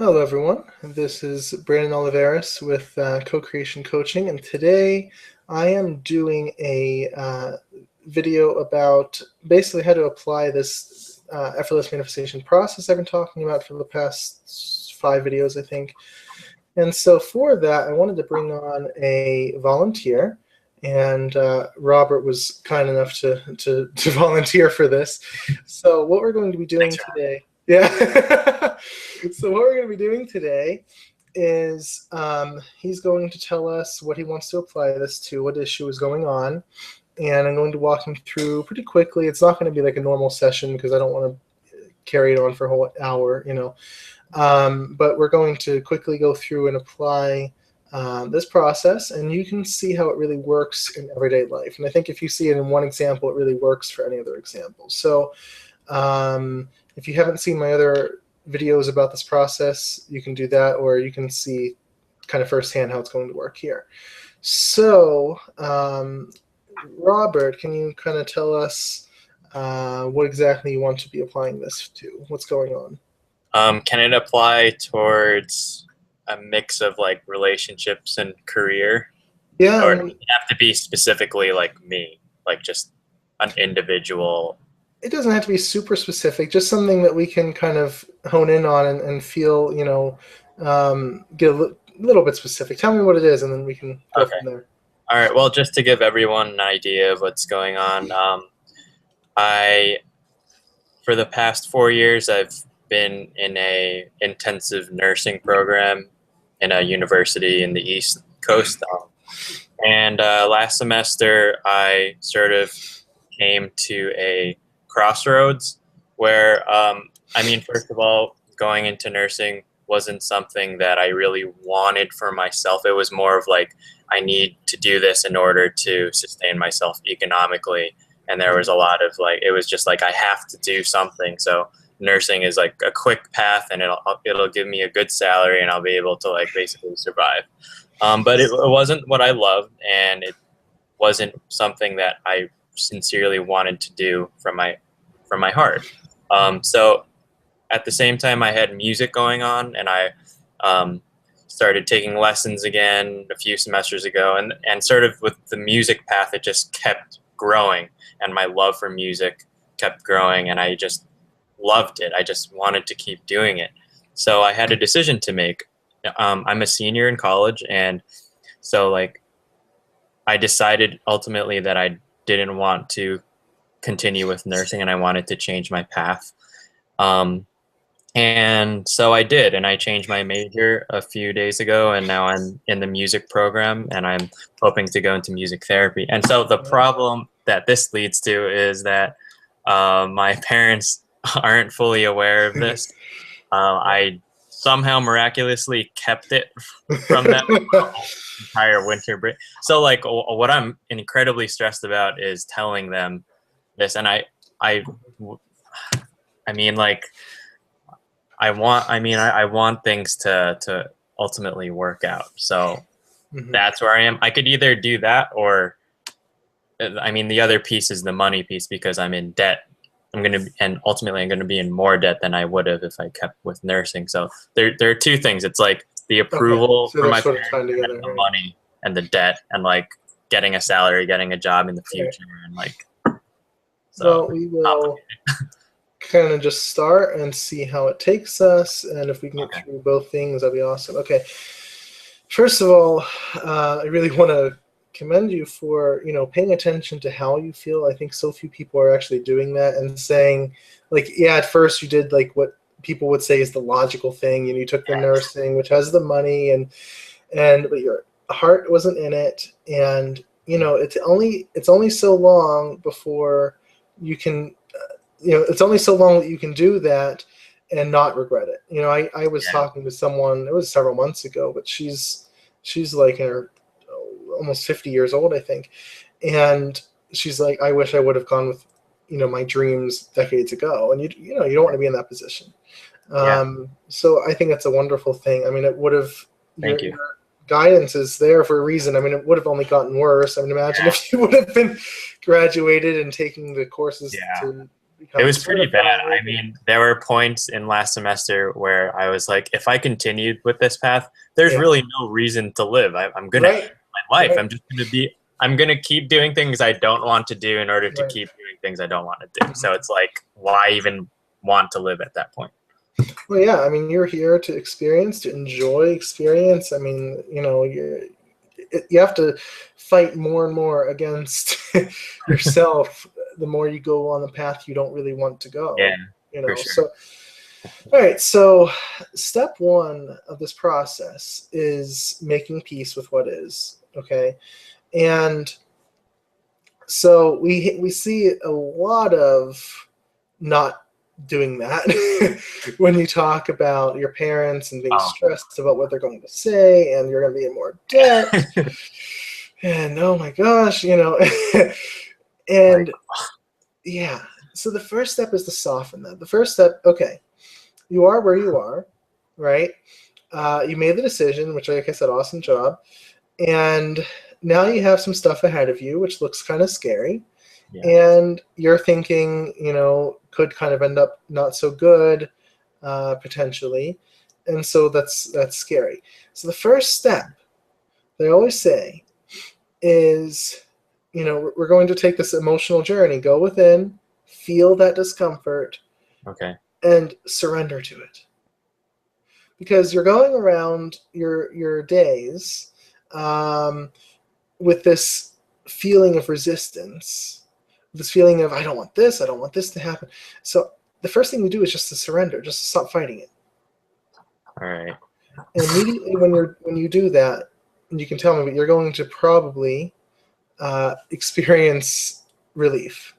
Hello, everyone. This is Brandon Oliveris with Co-Creation Coaching, and today I am doing a video about basically how to apply this effortless manifestation process I've been talking about for the past 5 videos, I think. And so for that, I wanted to bring on a volunteer, and Robert was kind enough to volunteer for this. So what we're going to be doing today, yeah. So what we're going to be doing today is he's going to tell us what he wants to apply this to, what issue is going on, and I'm going to walk him through pretty quickly. It's not going to be like a normal session because I don't want to carry it on for a whole hour, but we're going to quickly go through and apply this process, and you can see how it really works in everyday life. And I think if you see it in one example, it really works for any other example. So if you haven't seen my other videos about this process, you can do that, or you can see kind of firsthand how it's going to work here. So Robert, can you kind of tell us what exactly you want to be applying this to? What's going on? Can it apply towards a mix of like relationships and career? Yeah. Or does it have to be specifically like me, like just an individual? It doesn't have to be super specific, just something that we can kind of hone in on and feel, get a little bit specific. Tell me what it is, and then we can go from there. All right. Well, just to give everyone an idea of what's going on, for the past 4 years, I've been in a intensive nursing program in a university in the East Coast. And last semester, I sort of came to a crossroads where, first of all, going into nursing wasn't something that I really wanted for myself. It was more of like, I need to do this in order to sustain myself economically. And there was a lot of like, it was just like, I have to do something. So nursing is like a quick path, and it'll give me a good salary, and I'll be able to like basically survive. But it wasn't what I loved, and it wasn't something that I sincerely wanted to do from my heart. So at the same time, I had music going on, and I started taking lessons again a few semesters ago, and sort of with the music path, it just kept growing, and my love for music kept growing, and I just loved it. I just wanted to keep doing it. So I had a decision to make. I'm a senior in college, and so like I decided ultimately that I didn't want to continue with nursing, and I wanted to change my path. And so I did, and I changed my major a few days ago, and now I'm in the music program, and I'm hoping to go into music therapy. And so the problem that this leads to is that my parents aren't fully aware of this. I somehow miraculously kept it from them the entire winter break. So like what I'm incredibly stressed about is telling them this, and I want things to ultimately work out. So that's where I am. I could either do that, or the other piece is the money piece, because I'm in debt. Ultimately I'm going to be in more debt than I would have if I kept with nursing. So there are two things. It's like the approval so from my parents, and the money and the debt, and like getting a salary, getting a job in the future, and like. So we will kind of just start and see how it takes us, and if we can get through both things, that'd be awesome. Okay. First of all, I really want to commend you for paying attention to how you feel. I think so few people are actually doing that and saying, like, yeah, at first you did like what people would say is the logical thing. You took the nursing, which has the money, but your heart wasn't in it, and it's only so long before you can it's only so long that you can do that and not regret it. I was talking to someone, it was several months ago, but she's like in her almost 50 years old, I think. And she's like, I wish I would have gone with, my dreams decades ago. And you don't want to be in that position. So I think that's a wonderful thing. It would have, your guidance is there for a reason. It would have only gotten worse. Imagine if you would have been graduated and taking the courses to It become was pretty bad. certified. I mean, there were points in last semester where I was like, if I continued with this path, there's Yeah. really no reason to live. I'm going to Right. hate my life. Right. I'm going to keep doing things I don't want to do in order to Right. keep doing things I don't want to do. So it's like, why even want to live at that point? Well, yeah. I mean, you're here to experience, to enjoy experience. I mean, you have to fight more and more against yourself the more you go on the path you don't really want to go. Yeah, for sure. So, all right. So, step one of this process is making peace with what is. Okay, and so we see a lot of not doing that when you talk about your parents and being stressed about what they're going to say, and you're going to be in more debt. And oh my gosh, and yeah. So the first step is to soften that. The first step, okay, you are where you are, right? You made the decision, which, like I said, awesome job. And now you have some stuff ahead of you, which looks kind of scary. Yeah. And you're thinking, could kind of end up not so good, potentially. And so that's scary. So the first step, they always say, is, we're going to take this emotional journey, go within, feel that discomfort, okay, and surrender to it. Because you're going around your days with this feeling of resistance, this feeling of, I don't want this to happen. So the first thing you do is just to surrender, just to stop fighting it. All right. And immediately when you do that, and you can tell me, but you're going to probably experience relief.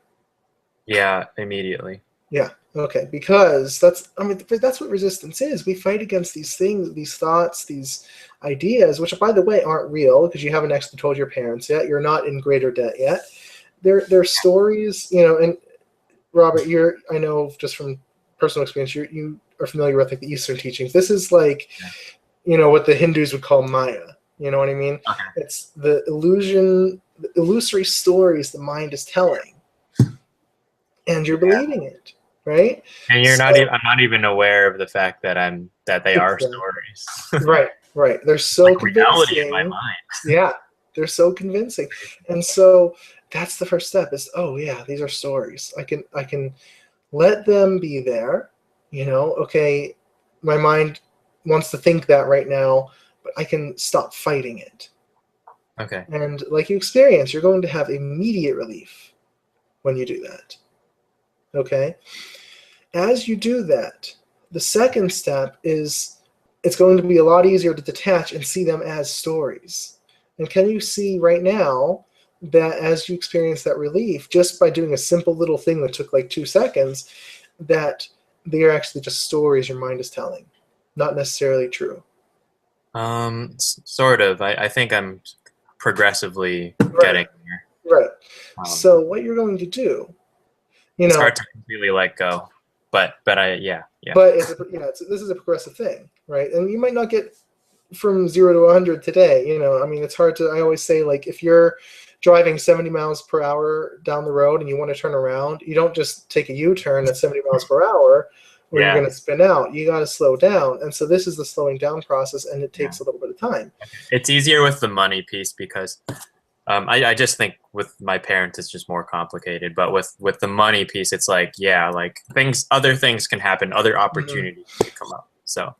Yeah, immediately. Yeah. Okay. Because that's what resistance is. We fight against these things, these thoughts, these ideas, which, by the way, aren't real because you haven't actually told your parents yet. You're not in greater debt yet. They're stories, and Robert, I know just from personal experience, you are familiar with, like, the Eastern teachings. This is like, what the Hindus would call Maya. You know what I mean? Okay. It's the illusory stories the mind is telling, and you're believing it, right? And I'm not even aware of the fact that they are stories. Right. They're so like convincing. Reality in my mind. Yeah, they're so convincing, and so that's the first step. Is, oh yeah, these are stories. I can let them be there. Okay, my mind wants to think that right now, but I can stop fighting it. Okay. And like you experience, you're going to have immediate relief when you do that. Okay? As you do that, the second step is it's going to be a lot easier to detach and see them as stories. And can you see right now that as you experience that relief, just by doing a simple little thing that took like 2 seconds, that they are actually just stories your mind is telling, not necessarily true? Sort of. I think I'm progressively getting there. Right. So what you're going to do, it's hard to completely let go, but yeah. But this is a progressive thing, right? And you might not get from 0 to 100 today. It's hard to. I always say, like, if you're driving 70 miles per hour down the road and you want to turn around, you don't just take a U-turn at 70 miles per hour, or you're going to spin out. You got to slow down. And so this is the slowing down process, and it takes a little bit of time. It's easier with the money piece because I just think with my parents it's just more complicated. But with the money piece, it's like, like other things can happen, other opportunities can come up. So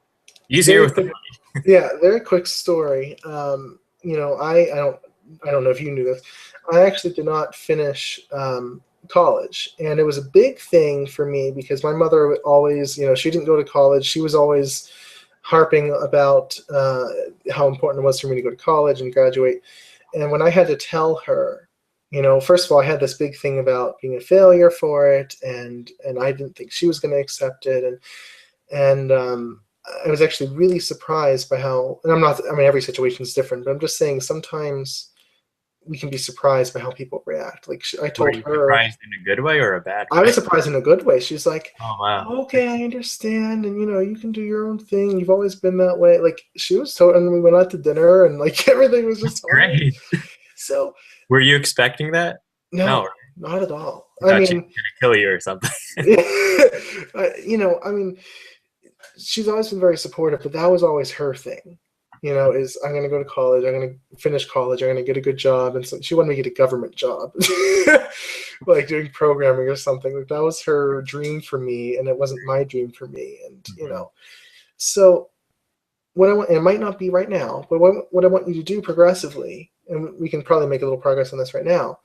easier with the money. Yeah, very quick story. I don't know if you knew this. I actually did not finish college, and it was a big thing for me because my mother always, she didn't go to college. She was always harping about how important it was for me to go to college and graduate. And when I had to tell her, first of all, I had this big thing about being a failure for it, and I didn't think she was going to accept it, and I was actually really surprised by how. And every situation is different, but I'm just saying sometimes we can be surprised by how people react. Like, I told her. Surprised in a good way or a bad way? I was surprised in a good way. She's like, "Oh wow, okay, I understand, and you can do your own thing. You've always been that way." Like, she was told, and we went out to dinner, and like everything was just great. So, were you expecting that? No, not at all. I I thought she was mean, gonna kill you or something. I mean, she's always been very supportive, but that was always her thing. Is I'm going to go to college, I'm going to finish college, I'm going to get a good job, and so she wanted me to get a government job, like doing programming or something. Like that was her dream for me, and it wasn't my dream for me. And so what I want, and it might not be right now, but what I want you to do progressively, and we can probably make a little progress on this right now,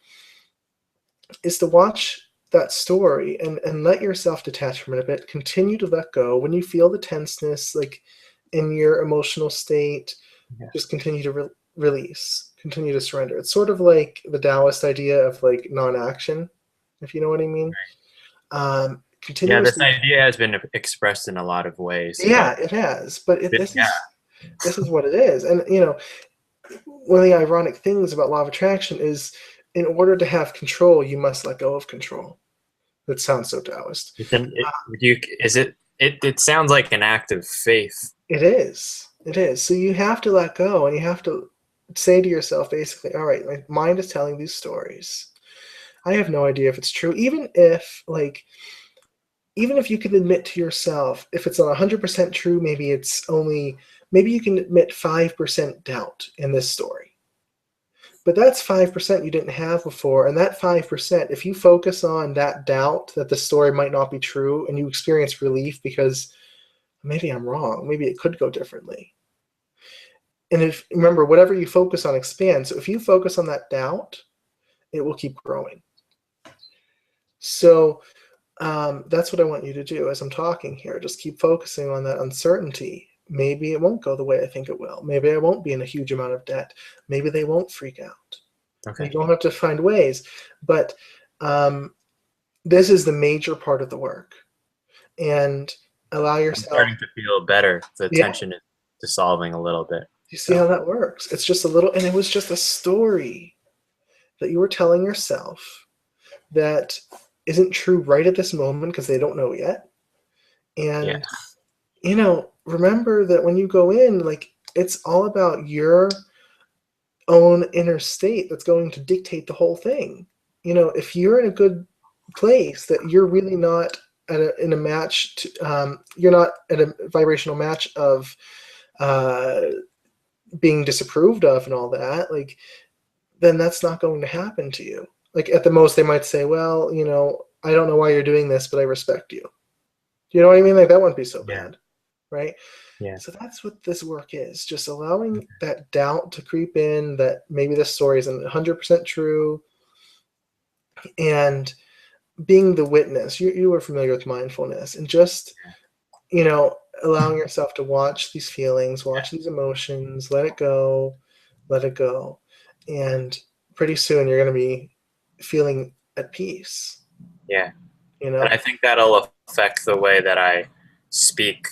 is to watch that story and let yourself detach from it a bit. Continue to let go when you feel the tenseness, like in your emotional state. Yeah. Just continue to release, continue to surrender. It's sort of like the Taoist idea of like non-action, if you know what I mean. Right. Yeah, this Continuously. idea has been expressed in a lot of ways, Yeah, but it has, but yeah, this is what it is. And one of the ironic things about law of attraction is, in order to have control, you must let go of control. That sounds so Taoist. it sounds like an act of faith. It is. It is. So you have to let go, and you have to say to yourself, basically, all right, my mind is telling these stories. I have no idea if it's true. Even if you can admit to yourself, if it's not 100% true, maybe you can admit 5% doubt in this story. But that's 5% you didn't have before. And that 5%, if you focus on that doubt that the story might not be true, and you experience relief because maybe I'm wrong, maybe it could go differently. And remember, whatever you focus on expands. So if you focus on that doubt, it will keep growing. So that's what I want you to do as I'm talking here. Just keep focusing on that uncertainty. Maybe it won't go the way I think it will. Maybe I won't be in a huge amount of debt. Maybe they won't freak out. Okay. You don't have to find ways. But this is the major part of the work. And allow yourself. I'm starting to feel better. The Yeah. tension is dissolving a little bit. You see how that works? It's just a little, and it was just a story that you were telling yourself that isn't true right at this moment because they don't know yet. And, remember that when you go in, like, it's all about your own inner state that's going to dictate the whole thing. If you're in a good place, that you're really not in a match, you're not at a vibrational match of being disapproved of and all that, like, then that's not going to happen to you. Like, at the most, they might say, well, I don't know why you're doing this, but I respect you. You know what I mean? Like, that wouldn't be so bad, right? Yeah. So that's what this work is, just allowing that doubt to creep in, that maybe this story isn't 100% true, and being the witness. You are familiar with mindfulness, and just, allowing yourself to watch these feelings, watch these emotions, let it go, and pretty soon you're going to be feeling at peace. Yeah. And I think that'll affect the way that I speak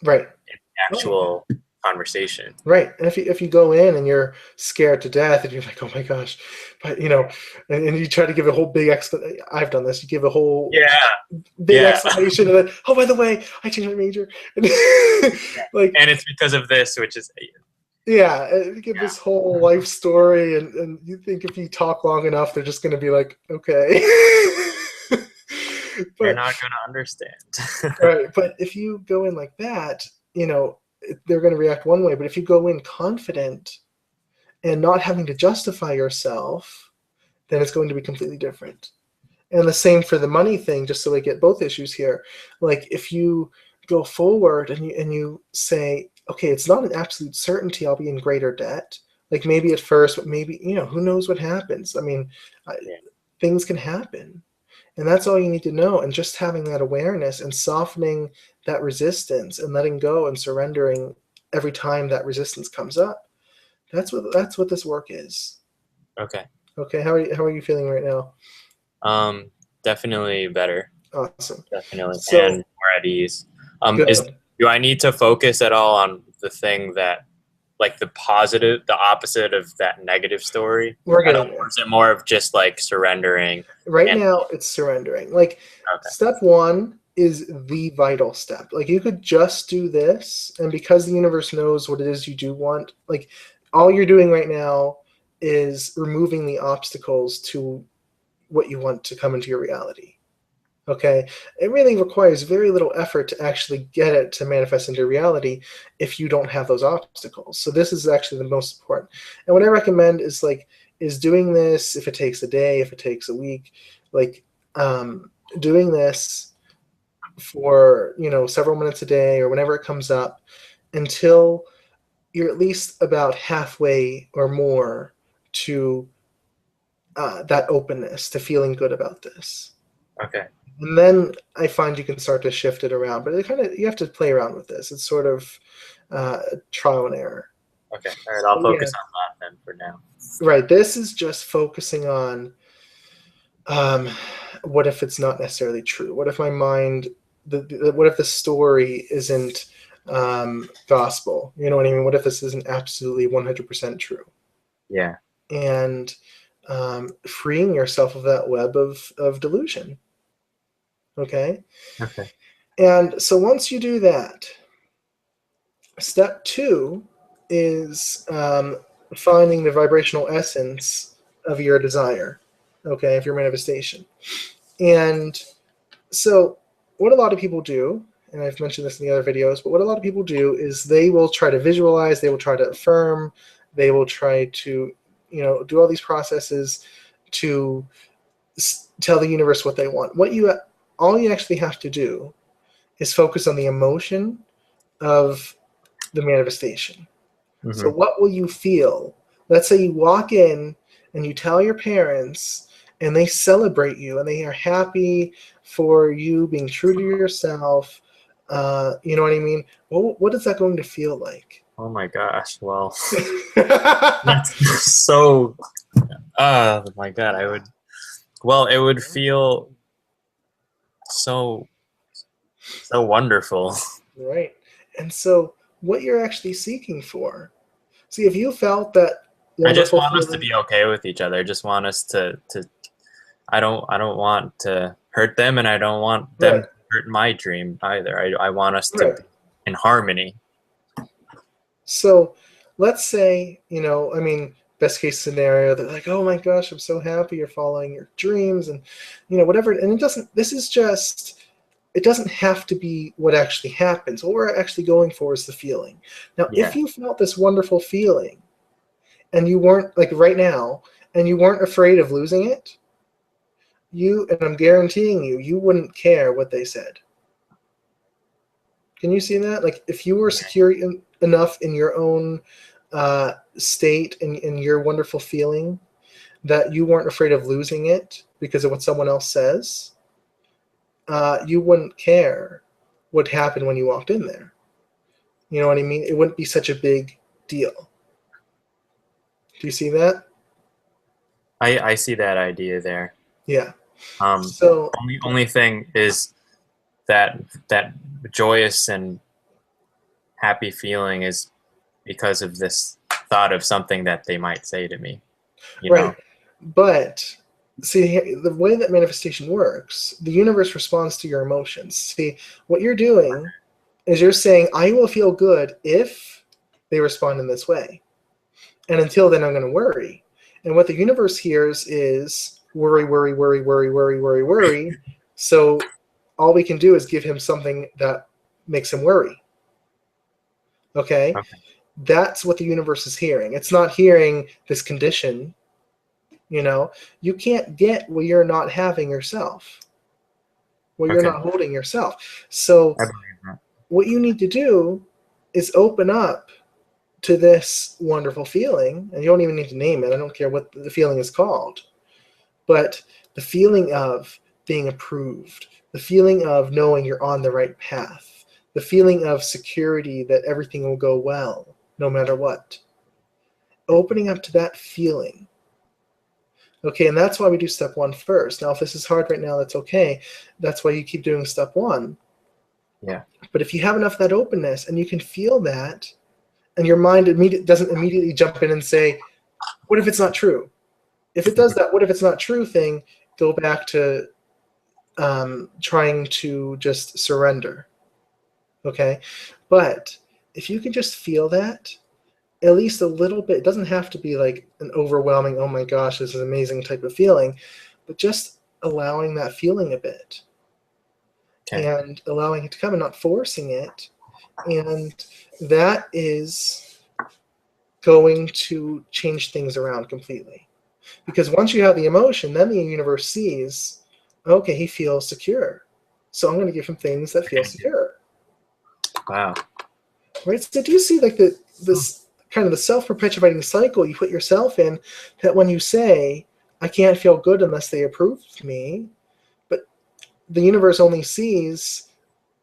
right in actual conversation. Right. And if you go in and you're scared to death and you're like, oh my gosh, but and you try to give a whole big explanation. I've done this. You give a whole big explanation and then, oh, by the way, I changed my major. And it's because of this, which is you give this whole life story, and you think if you talk long enough, they're just going to be like, okay. But they're not going to understand. Right. But if you go in like that, they're going to react one way. But if you go in confident and not having to justify yourself, then it's going to be completely different. And the same for the money thing, just so we get both issues here. Like, if you go forward and you say, okay, it's not an absolute certainty I'll be in greater debt. Like, maybe at first, but maybe, who knows what happens? I mean, things can happen. And that's all you need to know. And just having that awareness and softening that resistance and letting go and surrendering every time that resistance comes up. That's what this work is. Okay. Okay. How are you feeling right now? Definitely better. Awesome. Definitely. So, and more at ease. good. Do I need to focus at all on the thing that, like, the opposite of that negative story? We're getting there. Or is it more of just like surrendering? Right now, it's surrendering. Like, step one is the vital step. Like, you could just do this, and because the universe knows what it is you do want, like, all you're doing right now is removing the obstacles to what you want to come into your reality. Okay, it really requires very little effort to actually get it to manifest into reality if you don't have those obstacles. So this is actually the most important. And what I recommend is doing this, if it takes a day, if it takes a week, like doing this for several minutes a day or whenever it comes up until you're at least about halfway or more to that openness, to feeling good about this. Okay. And then I find you can start to shift it around, but you have to play around with this. It's sort of trial and error. Okay. All right. I'll focus on that then for now. Right. This is just focusing on what if it's not necessarily true? What if my mind, what if the story isn't gospel? You know what I mean? What if this isn't absolutely 100% true? Yeah. And freeing yourself of that web of delusion. Okay? Okay. And so once you do that, step 2 is finding the vibrational essence of your desire, okay, of your manifestation. And so what a lot of people do, and I've mentioned this in the other videos, but what a lot of people do is they will try to visualize, they will try to affirm, they will try to, do all these processes to tell the universe what they want. All you actually have to do is focus on the emotion of the manifestation. Mm-hmm. So what will you feel? Let's say you walk in and you tell your parents and they celebrate you and they are happy for you being true to yourself. You know what I mean? What is that going to feel like? Oh my gosh. Well, that's so, oh my God, it would feel so wonderful. Right. And so what you're actually seeking for, see, if you felt that wonderful I just want feeling, us to be okay with each other. I just want us to I don't want to hurt them, and I don't want them to hurt my dream either. I want us to be in harmony. So let's say, best case scenario, they're like, oh my gosh, I'm so happy you're following your dreams and, whatever. And it doesn't have to be what actually happens. What we're actually going for is the feeling. Now, if you felt this wonderful feeling and you weren't, like right now, and you weren't afraid of losing it, and I'm guaranteeing you wouldn't care what they said. Can you see that? Like if you were secure enough in your own state and in your wonderful feeling that you weren't afraid of losing it because of what someone else says, you wouldn't care what happened when you walked in there. You know what I mean? It wouldn't be such a big deal. Do you see that? I see that idea there. Yeah. So only thing is that joyous and happy feeling is because of this thought of something that they might say to me. You know? But see, the way that manifestation works, the universe responds to your emotions. See, what you're doing is you're saying, I will feel good if they respond in this way. And until then, I'm going to worry. And what the universe hears is worry, worry, worry, worry, worry, worry, worry. So all we can do is give him something that makes him worry. Okay? That's what the universe is hearing. It's not hearing this condition. You can't get what you're not having yourself, what you're not holding yourself. So what you need to do is open up to this wonderful feeling, and you don't even need to name it. I don't care what the feeling is called, but the feeling of being approved, the feeling of knowing you're on the right path, the feeling of security that everything will go well no matter what. Opening up to that feeling. Okay, and that's why we do step 1 first. Now, if this is hard right now, that's okay. That's why you keep doing step 1. Yeah. But if you have enough of that openness and you can feel that, and your mind doesn't immediately jump in and say, what if it's not true? If it does that, what if it's not true thing, go back to trying to just surrender. Okay? But if you can just feel that, at least a little bit, it doesn't have to be like an overwhelming, oh my gosh, this is amazing type of feeling, but just allowing that feeling a bit. Okay. And allowing it to come and not forcing it. And that is going to change things around completely. Because once you have the emotion, then the universe sees, okay, he feels secure. So I'm going to give him things that feel secure. Wow. Right? So do you see like this kind of the self-perpetuating cycle you put yourself in, that when you say, I can't feel good unless they approve of me, but the universe only sees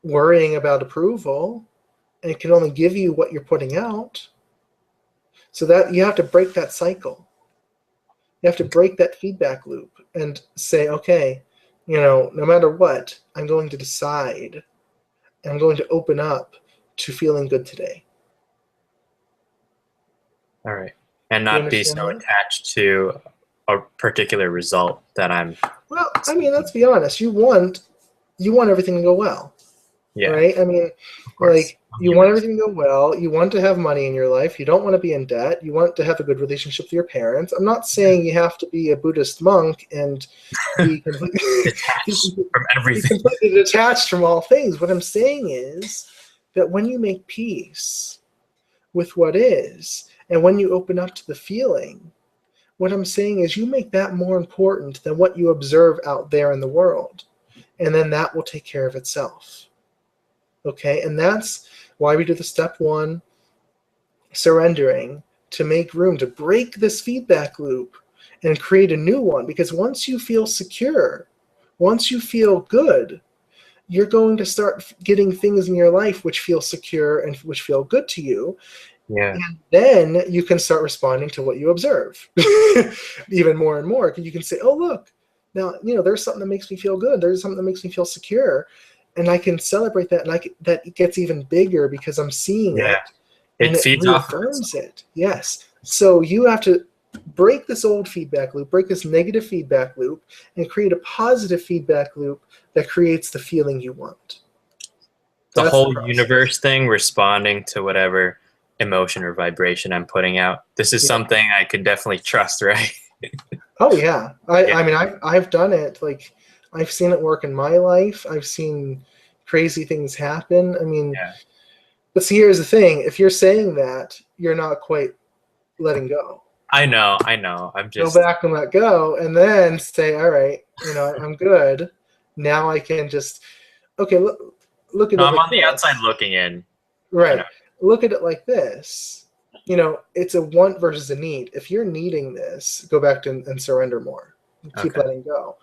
worrying about approval, and it can only give you what you're putting out. So that you have to break that cycle. You have to break that feedback loop and say, okay, no matter what, I'm going to decide. I'm going to open up to feeling good today. All right. And Do you not be understand so that? attached to a particular result that I'm. Well, I mean, let's be honest. You want everything to go well. Yeah. Right? I mean, Of course. like, you want everything to go well. You want to have money in your life. You don't want to be in debt. You want to have a good relationship with your parents. I'm not saying you have to be a Buddhist monk and be completely, Detached from be everything. completely detached from all things. What I'm saying is that when you make peace with what is, and when you open up to the feeling, what I'm saying is you make that more important than what you observe out there in the world. And then that will take care of itself. Okay, and that's why we do the step one, surrendering, to make room, to break this feedback loop and create a new one. Because once you feel secure, once you feel good, you're going to start getting things in your life which feel secure and which feel good to you. Yeah. And then you can start responding to what you observe even more and more. You can say, oh, look, now, there's something that makes me feel good. There's something that makes me feel secure. And I can celebrate that, and that gets even bigger because I'm seeing Yeah. it, and It it feeds off of reaffirms it. Yes. So you have to break this old feedback loop, break this negative feedback loop, and create a positive feedback loop that creates the feeling you want. the That's the whole process. universe thing responding to whatever emotion or vibration I'm putting out. This is Yeah. something I could definitely trust, right? Oh yeah. I Yeah. mean, I've done it. Like, I've seen it work in my life. I've seen crazy things happen. I mean, Yeah. but see, here's the thing. If you're saying that, you're not quite letting go. I know. I'm Go just. back and let go, and then say, all right, I'm good. Now I can just, okay, look at No, it I'm like on the outside this. looking in. Right. Look at it like this. It's a want versus a need. If you're needing this, go back to and surrender more. Keep Okay. letting go.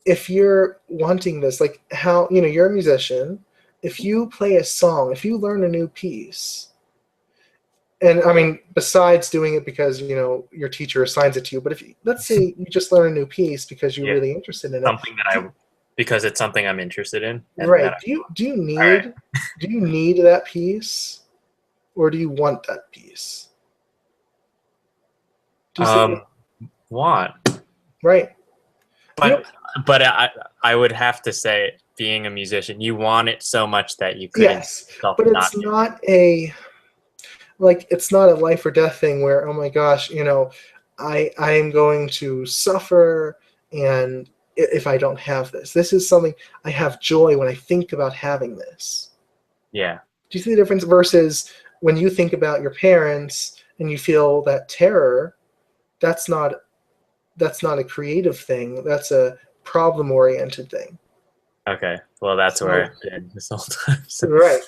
If you're wanting this, like how, you're a musician, if you play a song, if you learn a new piece, and I mean, besides doing it because, your teacher assigns it to you, but let's say you just learn a new piece because you're Yeah. really interested in it. Something that because it's something I'm interested in. And Right. that Do you all right. need that piece, or do you want that piece? Do you see? Want. Right. But I would have to say, being a musician, you want it so much that you couldn't Yes, self but not it's not it's not a life or death thing where, oh my gosh, I am going to suffer, and if I don't have this. This is something I have joy when I think about having this. Yeah. Do you see the difference versus when you think about your parents and you feel that terror? That's not a creative thing. That's a problem-oriented thing. Okay. Well, that's where So I've been this whole time. So. right.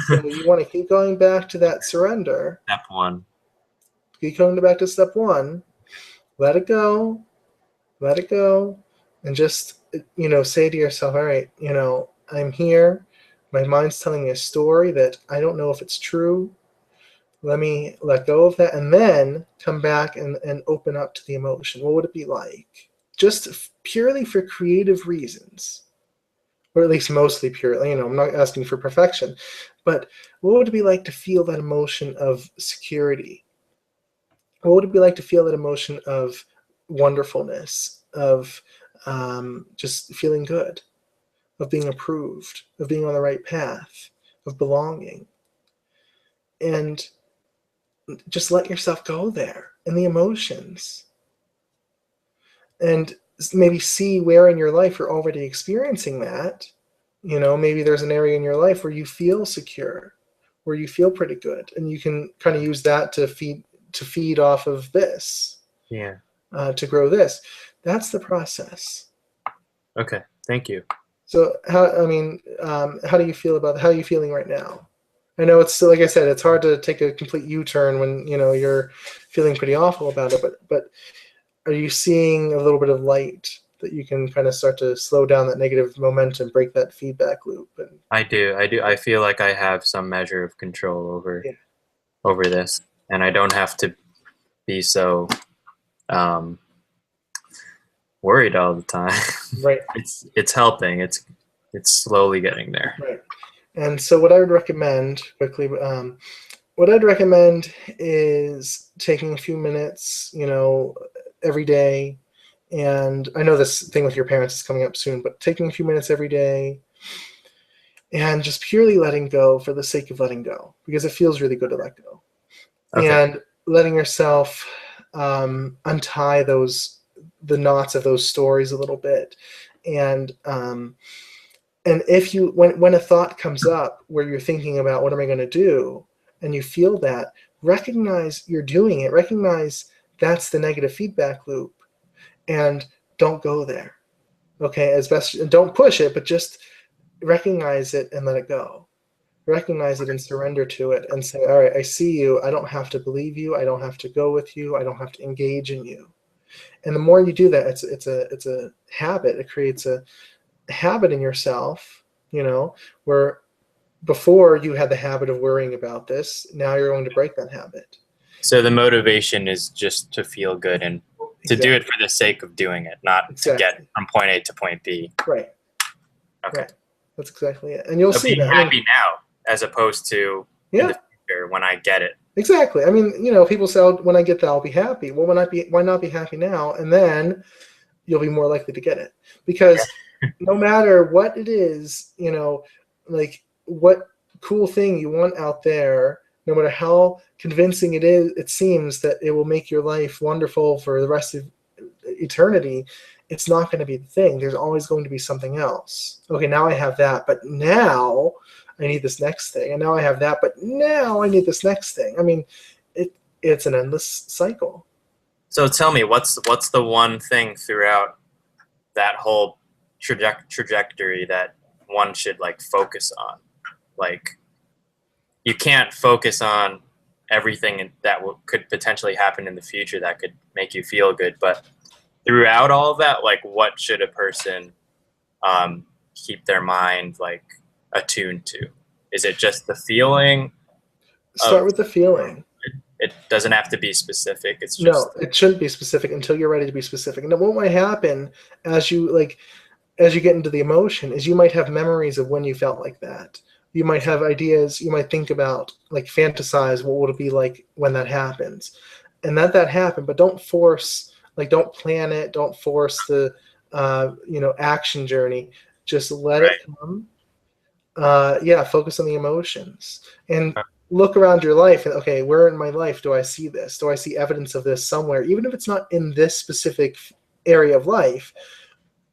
So you want to keep going back to that surrender. Step one. Keep coming back to step one. Let it go, and just say to yourself, all right, I'm here. My mind's telling me a story that I don't know if it's true. Let me let go of that, and then come back and open up to the emotion. What would it be like? Just purely for creative reasons, or at least mostly purely. I'm not asking for perfection, but what would it be like to feel that emotion of security? What would it be like to feel that emotion of wonderfulness, of just feeling good, of being approved, of being on the right path, of belonging? And just let yourself go there in the emotions. and maybe see where in your life you're already experiencing that. You know, maybe there's an area in your life where you feel secure, where you feel pretty good, and you can kind of use that to feed off of this, Yeah. to grow this. That's the process. Okay. Thank you. So how do you feel about how are you feeling right now? I know it's, like I said, it's hard to take a complete U-turn when, you know, you're feeling pretty awful about it, but are you seeing a little bit of light that you can kind of start to slow down that negative momentum, break that feedback loop? And I do. I feel like I have some measure of control over yeah, this, and I don't have to be so um, worried all the time. right, It's helping. It's slowly getting there. right. And so what I would recommend quickly, what I'd recommend is taking a few minutes, you know, every day. And I know this thing with your parents is coming up soon, but taking a few minutes every day and just purely letting go for the sake of letting go, because it feels really good to let go. Okay. And letting yourself untie the knots of those stories a little bit. And if you, when a thought comes up where you're thinking about what am I going to do, and you feel that, recognize you're doing it. Recognize that's the negative feedback loop, and don't go there. Okay, as best, and don't push it, but just recognize it and let it go. Recognize it and surrender to it, and say, all right, I see you. I don't have to believe you. I don't have to go with you. I don't have to engage in you. And the more you do that, it's a habit. It creates a habit in yourself, you know, where before you had the habit of worrying about this, now you're going to break that habit. So the motivation is just to feel good and to do Exactly. it for the sake of doing it, not Exactly. to get from point A to point B. Right. Okay. Right. That's exactly it. And you'll So see being that. happy now as opposed to in the future when I get it. Exactly. I mean, you know, people say, oh, when I get that, I'll be happy. Well, why not be happy now? And then you'll be more likely to get it. Because no matter what it is, you know, like what cool thing you want out there, no matter how convincing it is, it seems that it will make your life wonderful for the rest of eternity, it's not going to be the thing. There's always going to be something else. Okay, now I have that, but now I need this next thing. And now I have that, but now I need this next thing. I mean, it's an endless cycle. So tell me, what's the one thing throughout that whole trajectory that one should like focus on? Like, you can't focus on everything that could potentially happen in the future that could make you feel good, but throughout all of that, like, what should a person keep their mind like attuned to? Is it just the feeling Start of, with the feeling. it doesn't have to be specific, it's just No, it shouldn't be specific until you're ready to be specific. And what might happen as you get into the emotion is you might have memories of when you felt like that. You might have ideas, you might think about, like, fantasize what would it be like when that happens. And that happened, but don't force, like, don't plan it, don't force the action journey. Just let it come. Focus on the emotions and look around your life and, okay, where in my life do I see this? Do I see evidence of this somewhere? Even if it's not in this specific area of life,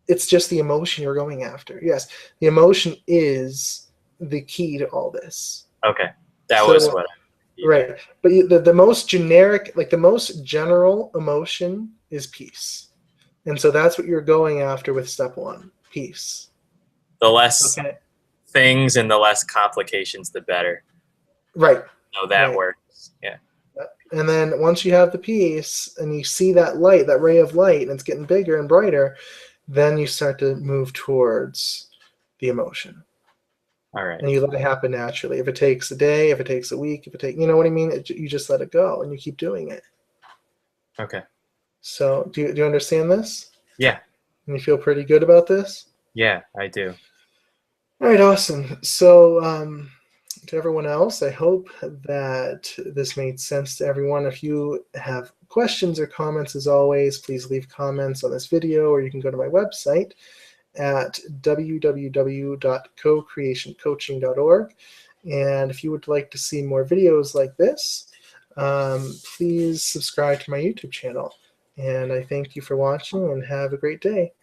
it's just the emotion you're going after. Yes, the emotion is the key to all this. Okay, that was what right. But the most generic, like the most general emotion is peace. And so that's what you're going after with step one, peace. The less things and the less complications, the better. Right. No, that works. Yeah. And then once you have the peace and you see that light, that ray of light, and it's getting bigger and brighter, then you start to move towards the emotion. All right. And you let it happen naturally. If it takes a day, if it takes a week, if it takes, you know what I mean? You just let it go and you keep doing it. Okay. So do you understand this? Yeah. And you feel pretty good about this? Yeah, I do. All right, awesome. So to everyone else, I hope that this made sense to everyone. If you have questions or comments, as always, please leave comments on this video, or you can go to my website at www.cocreationcoaching.org. And if you would like to see more videos like this, please subscribe to my YouTube channel. And I thank you for watching and have a great day.